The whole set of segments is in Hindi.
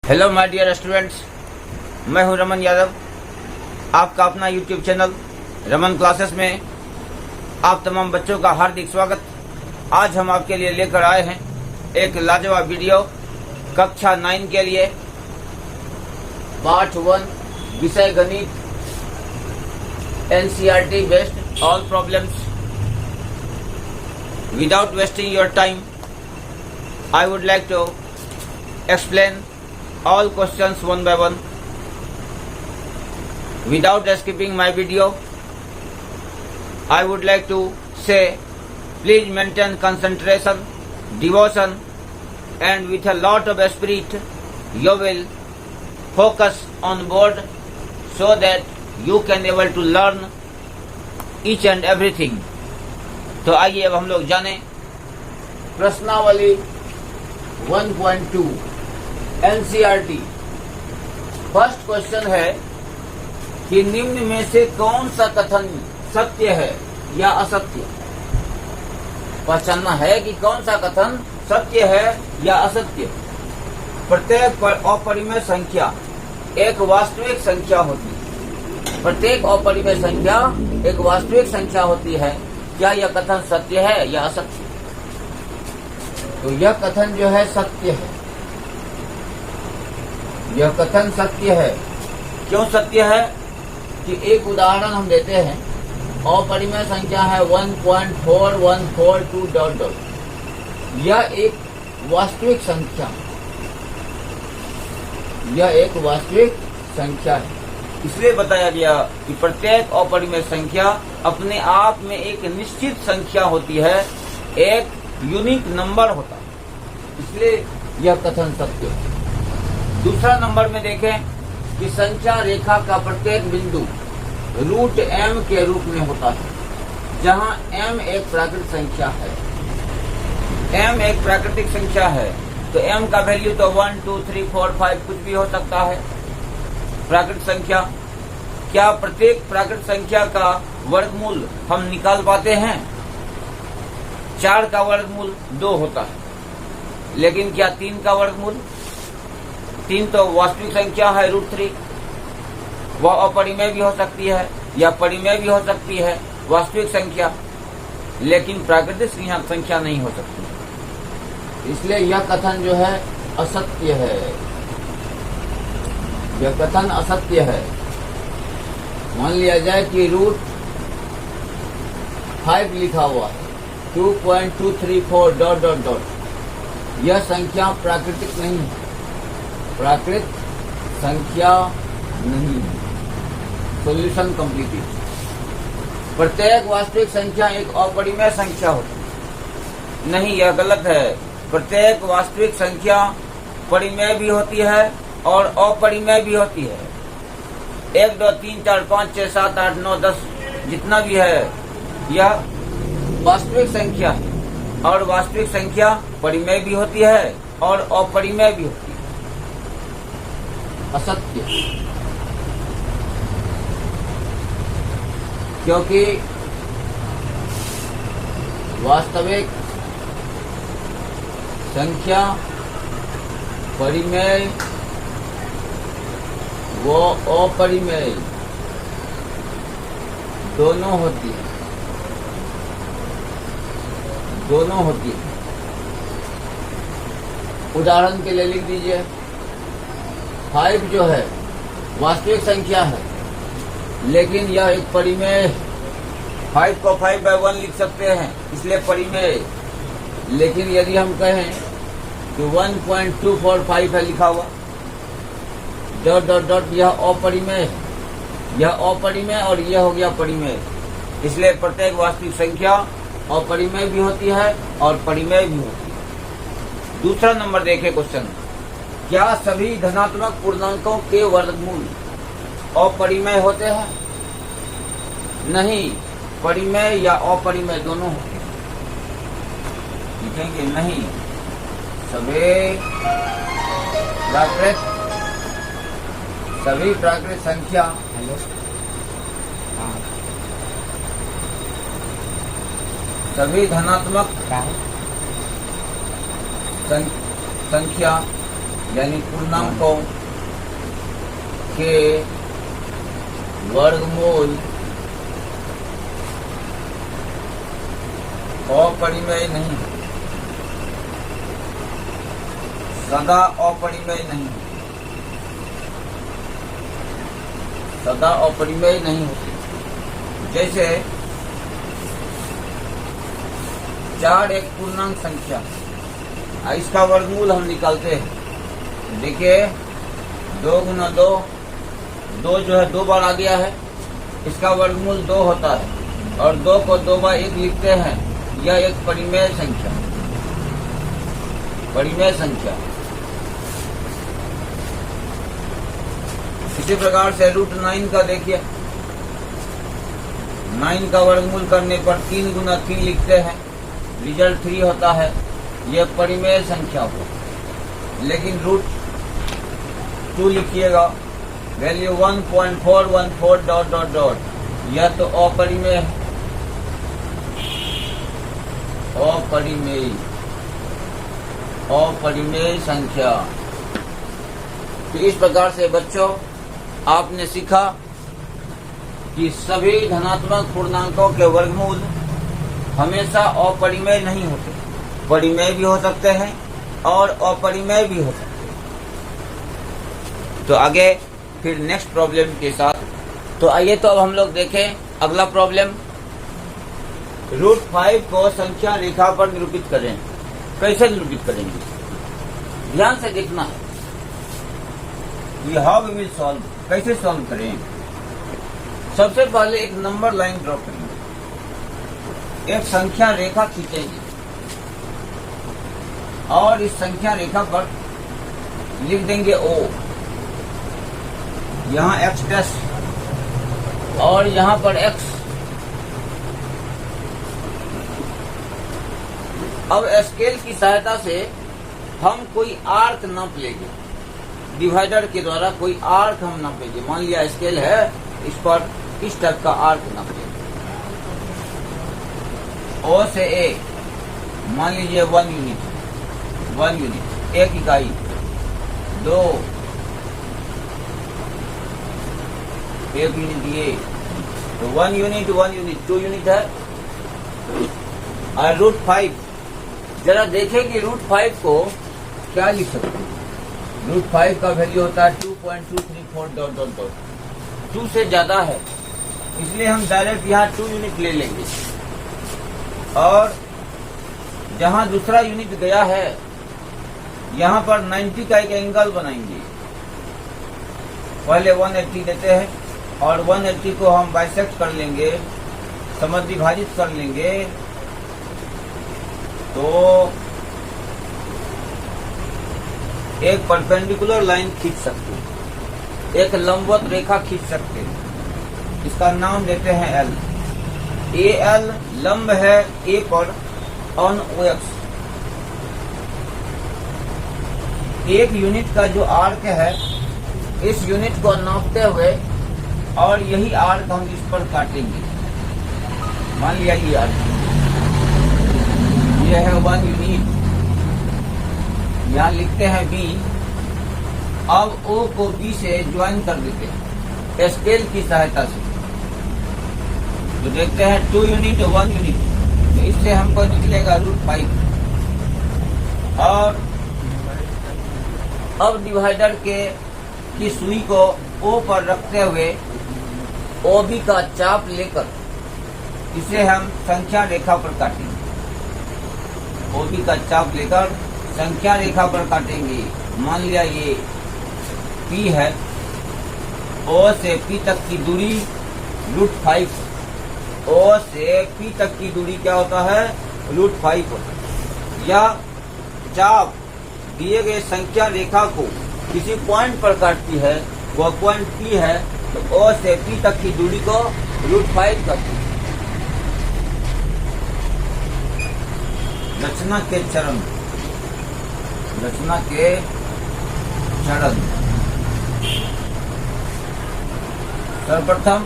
हेलो माय डियर स्टूडेंट्स, मैं हूं रमन यादव। आपका अपना यूट्यूब चैनल रमन क्लासेस में आप तमाम बच्चों का हार्दिक स्वागत। आज हम आपके लिए लेकर आए हैं एक लाजवाब वीडियो कक्षा 9 के लिए, पार्ट 1 विषय गणित, NCERT based all problems. Without wasting your time, I would like to explain all questions one by one. Without skipping my video, I would like to say, please maintain concentration, devotion, and with a lot of spirit, you will focus on board so that you can able to learn each and everything. तो आइए अब हम लोग जाने प्रश्नावली 1.2 NCERT। फर्स्ट क्वेश्चन है कि निम्न में से कौन सा कथन सत्य है या असत्य। पहचानना है कि कौन सा कथन सत्य है या असत्य। प्रत्येक अपरिमेय संख्या एक वास्तविक संख्या होती है। प्रत्येक अपरिमेय संख्या एक वास्तविक संख्या होती है। क्या यह कथन सत्य है या असत्य? तो यह कथन जो है सत्य है। यह कथन सत्य है। क्यों सत्य है? कि एक उदाहरण हम देते हैं। अपरिमेय संख्या है 1.4142 ... यह एक वास्तविक संख्या, यह एक वास्तविक संख्या है। इसलिए बताया गया कि प्रत्येक अपरिमेय संख्या अपने आप में एक निश्चित संख्या होती है, एक यूनिक नंबर होता है, इसलिए यह कथन सत्य है। दूसरा नंबर में देखें कि संख्या रेखा का प्रत्येक बिंदु √m के रूप में होता है, जहां m एक प्राकृतिक संख्या है। m एक प्राकृतिक संख्या है तो m का वैल्यू तो 1, 2, 3, 4, 5 कुछ भी हो सकता है। प्राकृतिक संख्या, क्या प्रत्येक प्राकृतिक संख्या का वर्गमूल हम निकाल पाते हैं? 4 का वर्गमूल 2 होता है, लेकिन क्या 3 का वर्गमूल? 3 तो वास्तविक संख्या है √3। वह अपरिमेय भी हो सकती है या परिमेय भी हो सकती है, वास्तविक संख्या, लेकिन प्राकृतिक संख्या नहीं हो सकती। इसलिए यह कथन जो है असत्य है। यह कथन असत्य है। मान लिया जाए कि √5 लिखा हुआ है, 2.234 ... यह संख्या प्राकृतिक नहीं है, प्राकृतिक संख्या नहीं है। Solution completed. प्रत्येक वास्तविक संख्या एक अपरिमेय संख्या होती है। नहीं, यह गलत है। प्रत्येक वास्तविक संख्या परिमेय भी होती है और अपरिमेय भी होती है। 1, 2, 3, 4, 5, 6, 7, 8, 9, 10 जितना भी है, यह वास्तविक संख्या है। और वास्तविक संख्या परिमेय भी होती है और अपरिमेय भी होती है। असत्य, क्योंकि वास्तविक संख्या परिमेय वो अपरिमेय दोनों होती है, दोनों होती है। उदाहरण के लिए लिख दीजिए, 5 जो है वास्तविक संख्या है, लेकिन यह एक परिमेय। 5 को 5/1 लिख सकते हैं, इसलिए परिमेय। लेकिन यदि हम कहें कि 1.245 है लिखा हुआ, ... यह अपरिमेय है। यह अपरिमेय और यह हो गया परिमेय। इसलिए प्रत्येक वास्तविक संख्या अपरिमेय भी होती है और परिमेय भी होती है। दूसरा नंबर देखें क्वेश्चन, क्या सभी धनात्मक पूर्णांकों के वर्गमूल अपरिमेय होते हैं? नहीं, परिमेय या अपरिमेय दोनों होते हैं। लिखेंगे नहीं, सभी प्राकृतिक संख्या सभी धनात्मक संख्या यानी पूर्णांकों के वर्गमूल अपरिमेय नहीं, सदा अपरिमेय नहीं, सदा अपरिमेय नहीं होते। जैसे 4 एक पूर्णांक संख्या, इसका वर्गमूल हम निकालते हैं। देखिए 2 गुना 2, 2 जो है 2 बार आ गया है, इसका वर्गमूल 2 होता है और 2 को 2 बार 1 लिखते हैं। यह एक परिमेय संख्या, परिमेय संख्या। इसी प्रकार से √9 का देखिए, 9 का वर्गमूल करने पर 3 गुना 3 लिखते हैं, रिजल्ट 3 होता है। यह परिमेय संख्या हो। लेकिन √2 लिखिएगा, वैल्यू 1.414 डॉट डॉट डॉट, यह तो अपरिमेय है, अपरिमेय, अपरिमेय संख्या। तो इस प्रकार से बच्चों आपने सीखा कि सभी धनात्मक पूर्णांकों के वर्गमूल हमेशा अपरिमेय नहीं होते, परिमेय भी हो सकते हैं और अपरिमेय भी हो सकते हैं। तो आगे फिर नेक्स्ट प्रॉब्लम के साथ। तो आइए तो अब हम लोग देखें अगला प्रॉब्लम। √5 को संख्या रेखा पर निरूपित करें। कैसे निरूपित करेंगे, ध्यान से देखना है। हाउ वी विल सॉल्व, कैसे सॉल्व करें। सबसे पहले एक नंबर लाइन ड्रॉ करेंगे, एक संख्या रेखा खींचेंगे और इस संख्या रेखा पर लिख देंगे O, यहाँ x' और यहाँ पर x। अब स्केल की सहायता से हम कोई आर्क नाप लेंगे, डिवाइडर के द्वारा कोई आर्क हम नापेंगे। मान लिया स्केल है, इस पर इस टाइप का आर्क नापेंगे। O से A मान लीजिए 1 यूनिट, 1 यूनिट, 1 इकाई, 2, 1 यूनिट, ये तो 1 यूनिट, 1 यूनिट, 2 यूनिट है। और √5, जरा देखें कि √5 को क्या लिख सकते हैं। √5 का वैल्यू होता है 2.234 डॉट डॉट डॉट, 2 से ज्यादा है, इसलिए हम डायरेक्ट यहाँ 2 यूनिट ले लेंगे और जहाँ दूसरा यूनिट गया है यहाँ पर 90 का एक एंगल बनाएंगे। पहले 180 लेते हैं और 180 को हम बाइसेक्ट कर लेंगे, समद्विभाजित कर लेंगे, तो एक परपेंडिकुलर लाइन खींच सकते हैं, एक लंबवत रेखा खींच सकते हैं। इसका नाम देते हैं L। AL लंब है A पर ऑन OX। 1 यूनिट का जो आर्क है, इस यूनिट को नापते हुए और यही आर्क हम इस पर काटेंगे। मान लिया ये आर्क, यह है 1 यूनिट, यहाँ लिखते हैं B। अब O को B से ज्वाइन कर देते हैं स्केल की सहायता से। तो देखते हैं 2 यूनिट, 1 यूनिट, तो इससे हमको निकलेगा √5। और अब डिवाइडर की सुई को O पर रखते हुए OB का चाप लेकर इसे हम संख्या रेखा पर काटेंगे। OB का चाप लेकर संख्या रेखा पर काटेंगे। मान लिया ये P है, O से P तक की दूरी √5, O से P तक की दूरी क्या होता है, √5 होता है। या चाप दिए गए संख्या रेखा को किसी पॉइंट पर काटती है, वह पॉइंट P है, तो O से P तक की दूरी को √5 करती है। रचना के चरण, रचना के चरण। सर्वप्रथम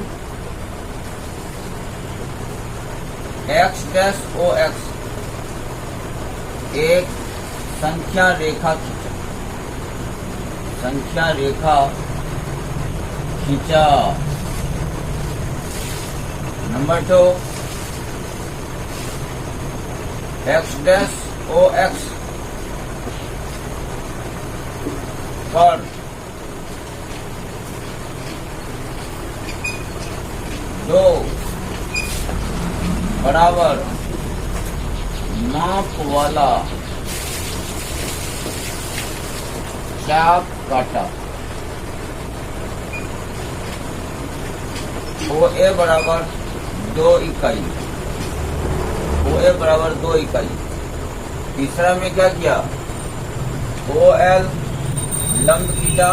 x'(OX) एक संख्या रेखा खींचा। संख्या रेखा खींचा। Number 2, x dash O X पर दो बराबर माप वाला चाप काटा। ओ ए बराबर 2 इकाई, ओ ए बराबर 2 इकाई। तीसरा में क्या किया, ओ एल लंब खींचा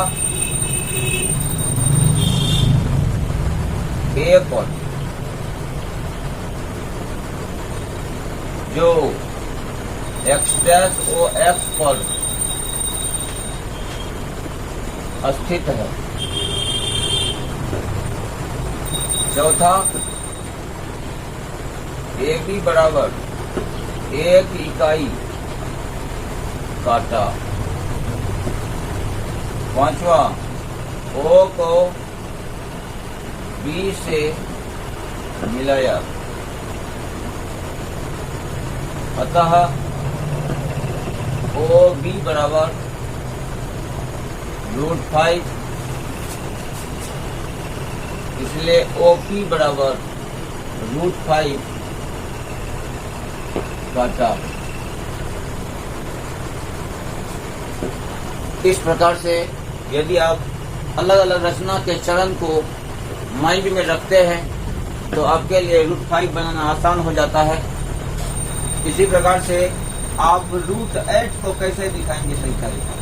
ए पर, जो एक्स डैश ओ एक्स पर स्थित है। चौथा, ए बी बराबर 1 इकाई काटा। पांचवा, ओ को बी से मिलाया, अतः ओ बी बराबर √5, इसलिए ओ पी बराबर √5 काटा। इस प्रकार से यदि आप अलग अलग रचना के चरण को माइंड में रखते हैं तो आपके लिए √5 बनाना आसान हो जाता है। इसी प्रकार से आप √8 को कैसे दिखाएंगे संख्या रेखा,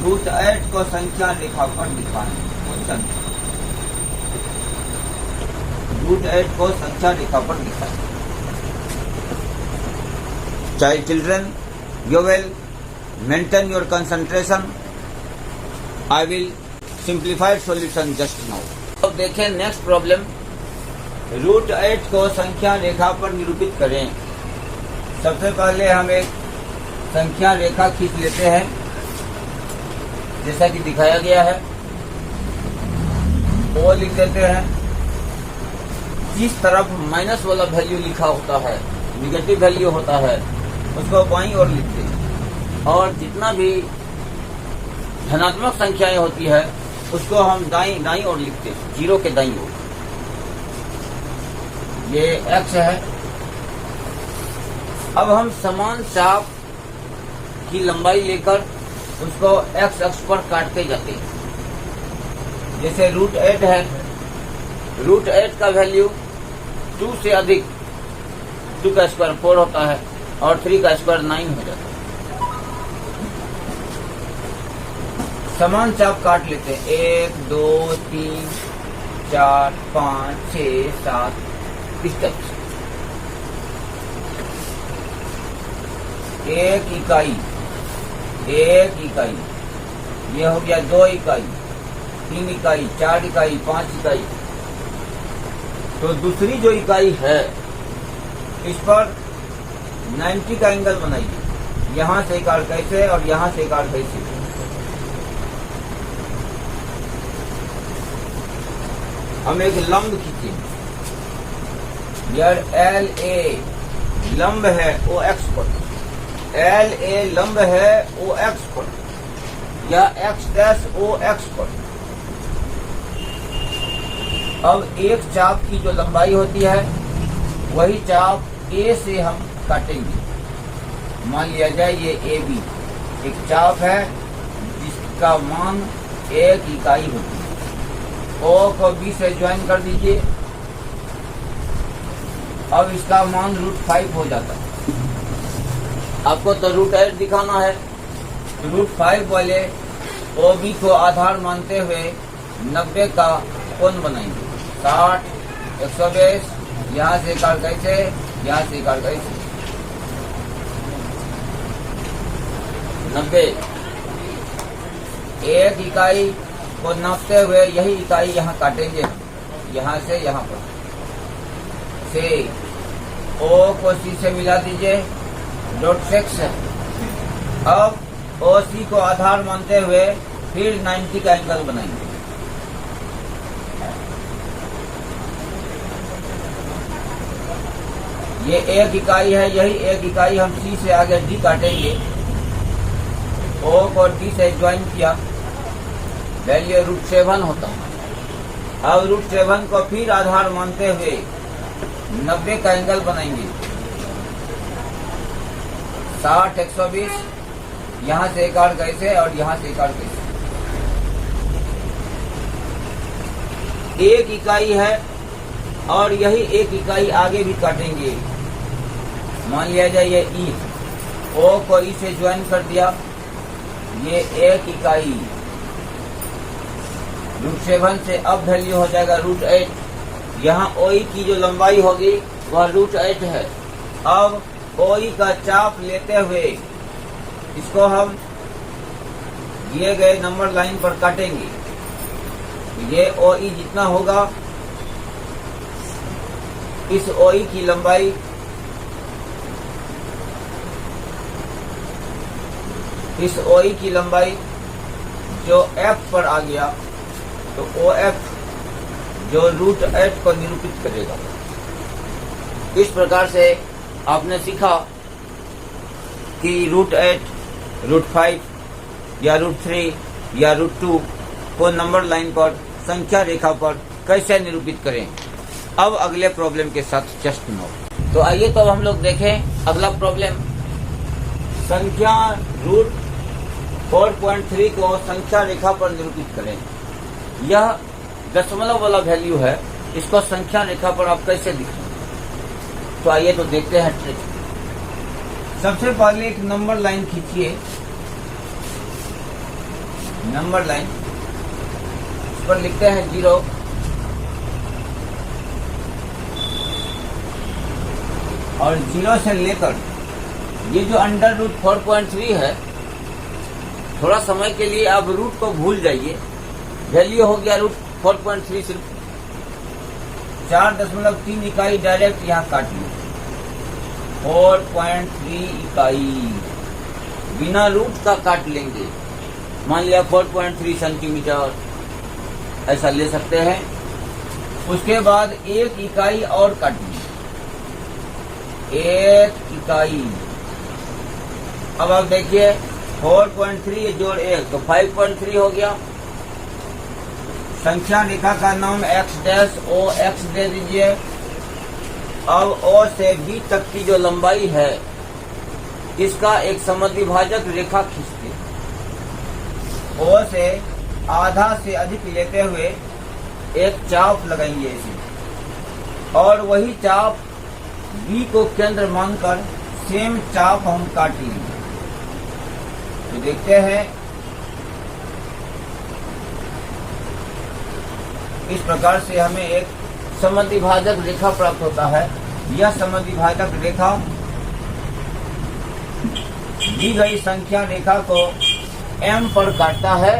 √8 को संख्या रेखा पर दिखाएंगे। √8 को संख्या रेखा पर दिखाएंगे। Child children, you will maintain your concentration. I will simplify solution just now. अब देखें नेक्स्ट प्रॉब्लम, √8 को संख्या रेखा पर निरूपित करें। सबसे पहले हम एक संख्या रेखा खींच लेते हैं, जैसा कि दिखाया गया है। ओ लिख देते हैं। जिस तरफ माइनस वाला वैल्यू लिखा होता है, निगेटिव वैल्यू होता है, उसको बाईं ओर लिखते हैं, और जितना भी धनात्मक संख्याएं होती है उसको हम दाईं ओर लिखते हैं, 0 के दाईं ओर। ये x है। अब हम समान चाप की लंबाई लेकर उसको x अक्ष पर काटते जाते हैं। जैसे √8 है, √8 का वैल्यू 2 से अधिक, 2 का स्क्वायर 4 होता है और 3 का स्क्वायर 9 हो जाता है। समान चाप काट लेते हैं, 1 2 3 4 5 6 7 इस तक। 1 इकाई, 1 इकाई, ये हो गया 2 इकाई, 3 इकाई, 4 इकाई, 5 इकाई। तो दूसरी जो इकाई है इस पर 90 का एंगल बनाइए। यहां से एक आर्क कैसे और यहां से एक आर्क कैसे। हम एक लंब खींचे, यार एल ए लंब है ओ एक्स पर, एल ए लंब है ओ एक्स पर, या एक्स डैश ओ एक्स पर। अब एक चाप की जो लंबाई होती है वही चाप ए से हम काटेंगे। मान लिया जाए ये ए बी एक चाप है जिसका मान 1 इकाई होती है। ओ को बी से ज्वाइन कर दीजिए, अब इसका मान √5 हो जाता है। आपको तो √8 दिखाना है, तो √5 वाले ओ बी को आधार मानते हुए 90 का कोण बनाएंगे। 60 120, यहाँ से काट कैसे, यहाँ से काट कैसे 90। 1 इकाई को नापते हुए यही इकाई यहाँ काटेंगे, यहाँ से यहाँ पर से ओ को सी से मिला दीजिए, डॉट सेक्शन। अब ओ सी को आधार मानते हुए फिर 90 का एंगल बनाएंगे। ये एक इकाई है, यही एक इकाई हम सी से आगे डी काटेंगे। ओ को डी से ज्वाइन किया, वैल्यू √7 होता है। अब √7 को फिर आधार मानते हुए 90 का एंगल बनाएंगे। 60 120, यहाँ से एक आर कैसे और यहाँ से एक आर कैसे। एक इकाई है और यही एक इकाई आगे भी काटेंगे। मान लिया जाए ये ई, ओ को ई से ज्वाइन कर दिया, ये एक इकाई। √7 से अब वैल्यू हो जाएगा √8। यहाँ ओई की जो लंबाई होगी वह √8 है। अब ओई का चाप लेते हुए इसको हम दिए गए नंबर लाइन पर काटेंगे। ये ओई जितना होगा, इस ओई की लंबाई जो एफ पर आ गया तो ओ एफ जो √8 को निरूपित करेगा। इस प्रकार से आपने सीखा कि √8, √5 या √3 या √2 को नंबर लाइन पर, संख्या रेखा पर कैसे निरूपित करें। अब अगले प्रॉब्लम के साथ जस्ट नोट। तो आइए तो हम लोग देखें अगला प्रॉब्लम। संख्या √4.3 को संख्या रेखा पर निरूपित करें। यह दशमलव वाला वैल्यू है, इसको संख्या रेखा पर आप कैसे लिखें। तो आइए तो देखते हैं ट्रिक। सबसे पहले एक नंबर लाइन खींचिए, नंबर लाइन, इस पर लिखते हैं 0, और 0 से लेकर ये जो √4.3 है, थोड़ा समय के लिए आप रूट को भूल जाइए। वैल्यू हो गया √4.3, सिर्फ 4.3 इकाई डायरेक्ट यहाँ काट ली। 4.3 इकाई बिना रूट का काट लेंगे। मान लिया 4.3 सेंटीमीटर, ऐसा ले सकते हैं। उसके बाद एक इकाई और काटिए, एक इकाई। अब आप देखिए 4.3 जोड़ 1 तो 5.3 हो गया। संख्या रेखा का नाम x' दे दीजिए। अब O से B तक की जो लंबाई है, इसका एक समद्विभाजक रेखा खींचते। O से आधा से अधिक लेते हुए एक चाप लगाएंगे इसे, और वही चाप B को केंद्र मानकर सेम चाप हम काट लेंगे। तो देखते हैं, इस प्रकार से हमें एक समद्विभाजक रेखा प्राप्त होता है। यह समद्विभाजक रेखा दी गई संख्या रेखा को M पर काटता है।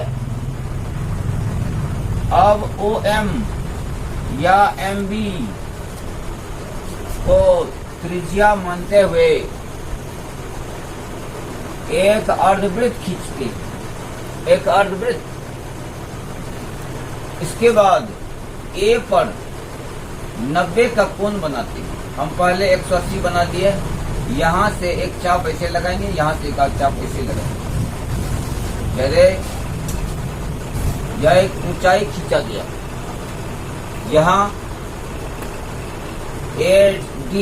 अब OM या MB को त्रिज्या मानते हुए एक अर्धवृत्त खींचते, एक अर्धवृत्त। इसके बाद A पर 90 का कोण बनाते हैं। हम पहले 180 बना दिए। यहाँ से एक चाप ऐसे लगाएंगे, यहाँ से एक चाप ऐसे लगाएंगे। पहले यह एक ऊंचाई खींचा गया। यहाँ AD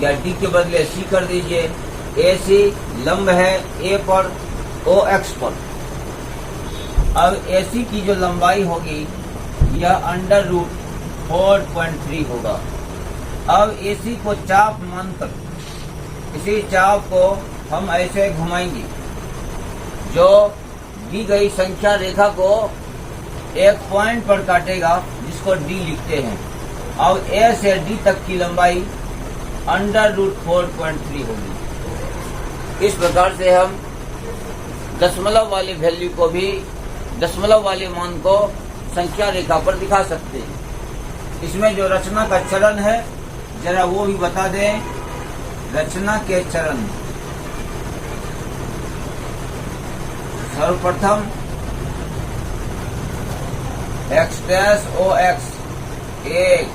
या D के बदले C कर दीजिए। AC लंब है A पर, OX पर। अब AC की जो लंबाई होगी यह √4.3 होगा। अब AC को चाप मानकर इसी चाप को हम ऐसे घुमाएंगे, जो दी गई संख्या रेखा को एक पॉइंट पर काटेगा, जिसको D लिखते हैं। अब A से D तक की लंबाई √4.3 होगी। इस प्रकार से हम दशमलव वाले वैल्यू को भी, दशमलव वाले मान को संख्या रेखा पर दिखा सकते हैं। इसमें जो रचना का चरण है, जरा वो भी बता दें। रचना के चरण, सर्वप्रथम x डैश ओ एक्स एक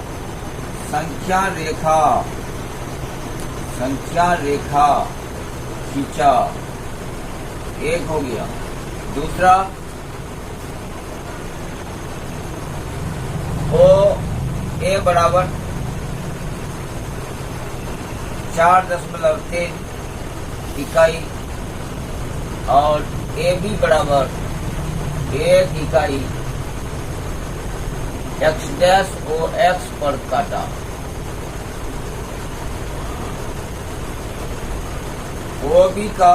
संख्या रेखा खींचा, एक हो गया। दूसरा ओ ए बराबर 4.3 इकाई और ए बी बराबर 1 इकाई x डैश ओ एक्स पर काटा। ओ बी का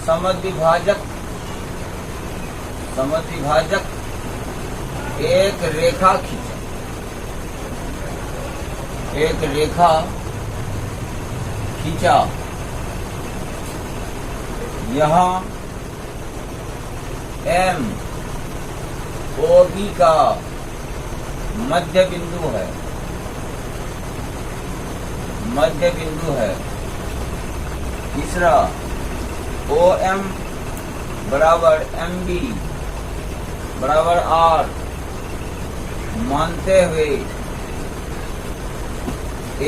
समद्विभाजक एक रेखा खींचा, यहाँ M ओ बी का मध्य बिंदु है। तीसरा ओ एम बराबर एम बी बराबर आर मानते हुए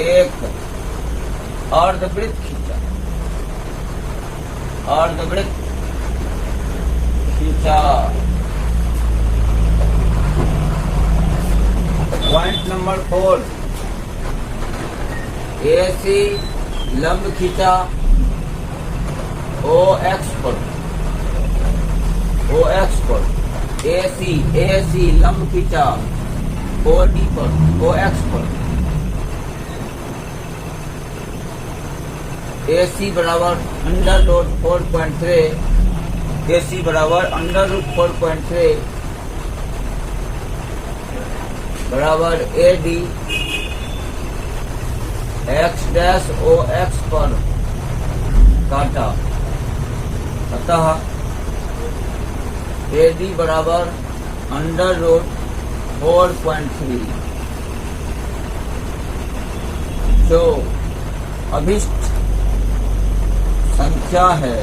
एक अर्धवृत्त खींचा। पॉइंट नंबर 4 AC लंब खींचा ओ एक्स पर AC लंब खींचा ओ डी पर ओ एक्स पर। AC बराबर √4.3 AC बराबर √4.3 बराबर AD x dash O X पर काटा। अतः AD बराबर √4.3 जो अभिष्ट संख्या है।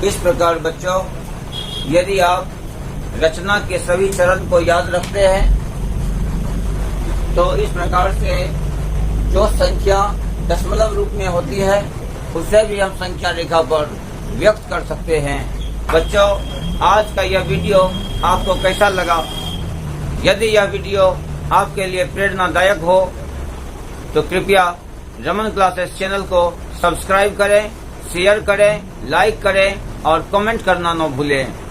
इस प्रकार बच्चों, यदि आप रचना के सभी चरण को याद रखते हैं तो इस प्रकार से जो संख्या दशमलव रूप में होती है उसे भी हम संख्या रेखा पर व्यक्त कर सकते हैं। बच्चों, आज का यह वीडियो आपको कैसा लगा? यदि यह वीडियो आपके लिए प्रेरणादायक हो तो कृपया रमन क्लासेस चैनल को सब्सक्राइब करें, शेयर करें, लाइक करें और कमेंट करना न भूलें।